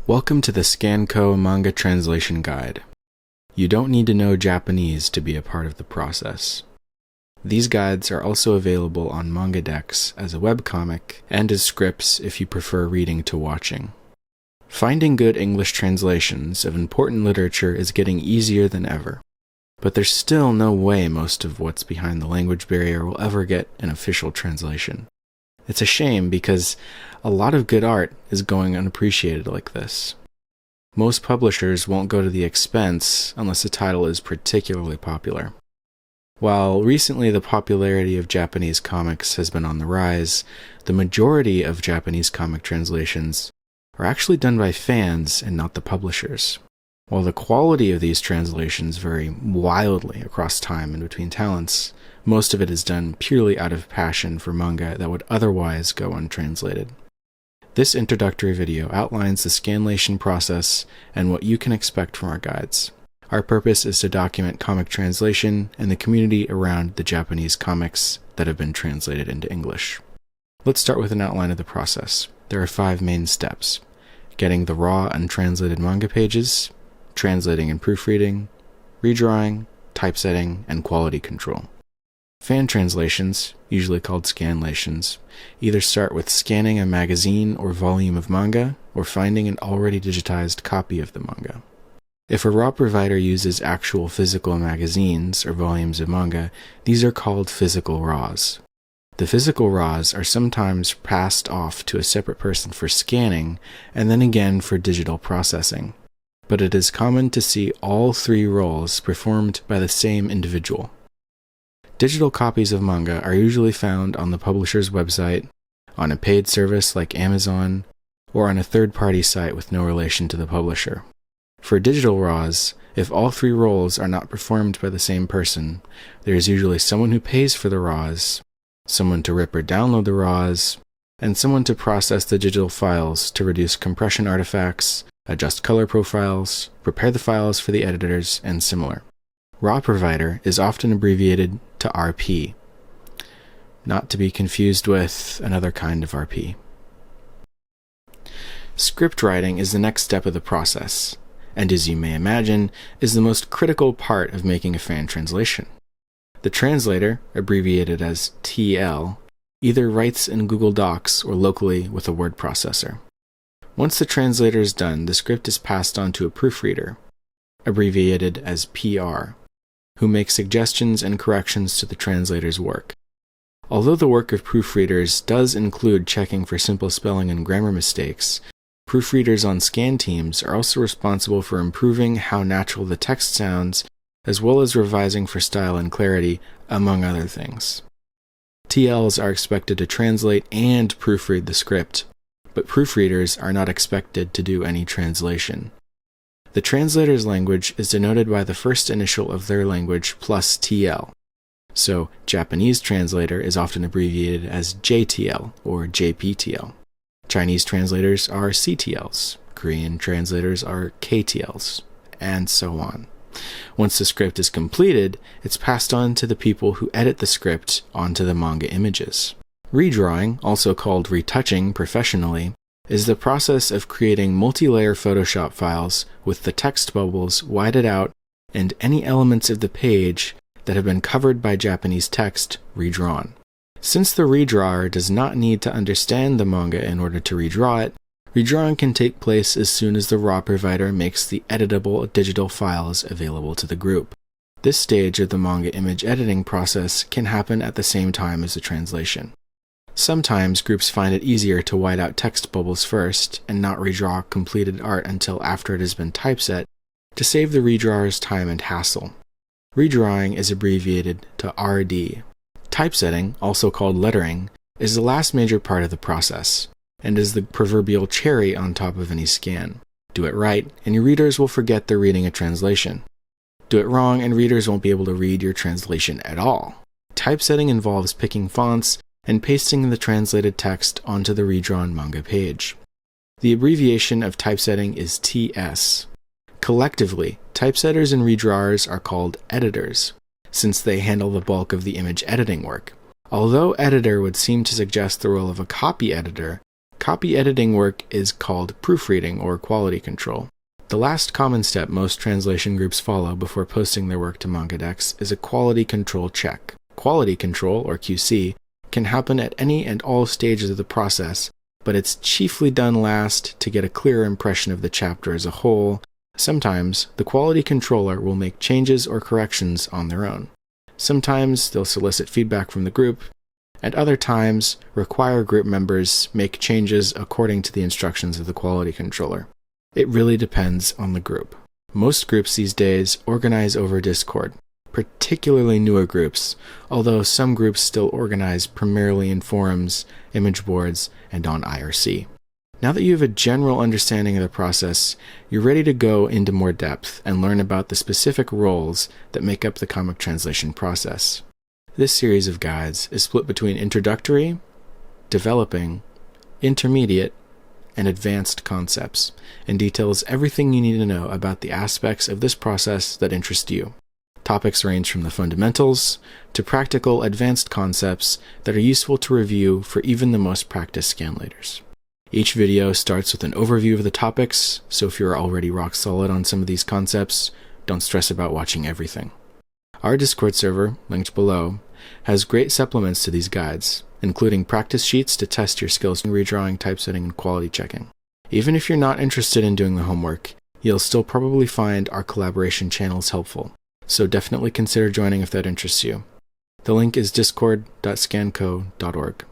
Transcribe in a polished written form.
Welcome to the Scanco Manga Translation Guide. You don't need to know Japanese to be a part of the process. These guides are also available on MangaDex as a webcomic and as scripts if you prefer reading to watching. Finding good English translations of important literature is getting easier than ever, but there's still no way most of what's behind the language barrier will ever get an official translation. It's a shame because a lot of good art is going unappreciated like this. Most publishers won't go to the expense unless the title is particularly popular. While recently the popularity of Japanese comics has been on the rise, the majority of Japanese comic translations are actually done by fans and not the publishers. While the quality of these translations vary wildly across time and between talents, most of it is done purely out of passion for manga that would otherwise go untranslated. This introductory video outlines the Scanlation process and what you can expect from our guides. Our purpose is to document comic translation and the community around the Japanese comics that have been translated into English. Let's start with an outline of the process. There are 5 main steps: getting the raw untranslated manga pages, translating and proofreading, redrawing, typesetting, and quality control. Fan translations, usually called scanlations, either start with scanning a magazine or volume of manga, or finding an already digitized copy of the manga. If a raw provider uses actual physical magazines or volumes of manga, these are called physical raws. The physical raws are sometimes passed off to a separate person for scanning, and then again for digital processing. But it is common to see all 3 roles performed by the same individual. Digital copies of manga are usually found on the publisher's website, on a paid service like Amazon, or on a third-party site with no relation to the publisher. For digital raws, if all 3 roles are not performed by the same person, there is usually someone who pays for the raws, someone to rip or download the raws, and someone to process the digital files to reduce compression artifacts, adjust color profiles, prepare the files for the editors, and similar. Raw provider is often abbreviated to RP, not to be confused with another kind of RP. Script writing is the next step of the process, and as you may imagine, is the most critical part of making a fan translation. The translator, abbreviated as TL, either writes in Google Docs or locally with a word processor. Once the translator is done, the script is passed on to a proofreader, abbreviated as PR, who makes suggestions and corrections to the translator's work. Although the work of proofreaders does include checking for simple spelling and grammar mistakes, proofreaders on scan teams are also responsible for improving how natural the text sounds, as well as revising for style and clarity, among other things. TLs are expected to translate and proofread the script, but proofreaders are not expected to do any translation. The translator's language is denoted by the first initial of their language plus TL. So, Japanese translator is often abbreviated as JTL or JPTL. Chinese translators are CTLs, Korean translators are KTLs, and so on. Once the script is completed, it's passed on to the people who edit the script onto the manga images. Redrawing, also called retouching professionally, is the process of creating multi-layer Photoshop files with the text bubbles whited out and any elements of the page that have been covered by Japanese text redrawn. Since the redrawer does not need to understand the manga in order to redraw it, redrawing can take place as soon as the raw provider makes the editable digital files available to the group. This stage of the manga image editing process can happen at the same time as the translation. Sometimes groups find it easier to white out text bubbles first and not redraw completed art until after it has been typeset to save the redrawer's time and hassle. Redrawing is abbreviated to RD. Typesetting, also called lettering, is the last major part of the process, and is the proverbial cherry on top of any scan. Do it right, and your readers will forget they're reading a translation. Do it wrong, and readers won't be able to read your translation at all. Typesetting involves picking fonts and pasting the translated text onto the redrawn manga page. The abbreviation of typesetting is TS. Collectively, typesetters and redrawers are called editors, since they handle the bulk of the image editing work. Although editor would seem to suggest the role of a copy editor, Copy editing work is called proofreading or quality control. The last common step most translation groups follow before posting their work to MangaDex is a quality control check. Quality control, or QC, can happen at any and all stages of the process, but it's chiefly done last to get a clearer impression of the chapter as a whole. Sometimes, the quality controller will make changes or corrections on their own. Sometimes, they'll solicit feedback from the group, and other times, require group members make changes according to the instructions of the quality controller. It really depends on the group. Most groups these days organize over Discord, particularly newer groups, although some groups still organize primarily in forums, image boards, and on IRC. Now that you have a general understanding of the process, you're ready to go into more depth and learn about the specific roles that make up the comic translation process. This series of guides is split between introductory, developing, intermediate, and advanced concepts, and details everything you need to know about the aspects of this process that interest you. Topics range from the fundamentals to practical advanced concepts that are useful to review for even the most practiced scanlators. Each video starts with an overview of the topics, so if you're already rock solid on some of these concepts, don't stress about watching everything. Our Discord server, linked below, has great supplements to these guides, including practice sheets to test your skills in redrawing, typesetting, and quality checking. Even if you're not interested in doing the homework, you'll still probably find our collaboration channels helpful, so definitely consider joining if that interests you. The link is discord.scanco.org.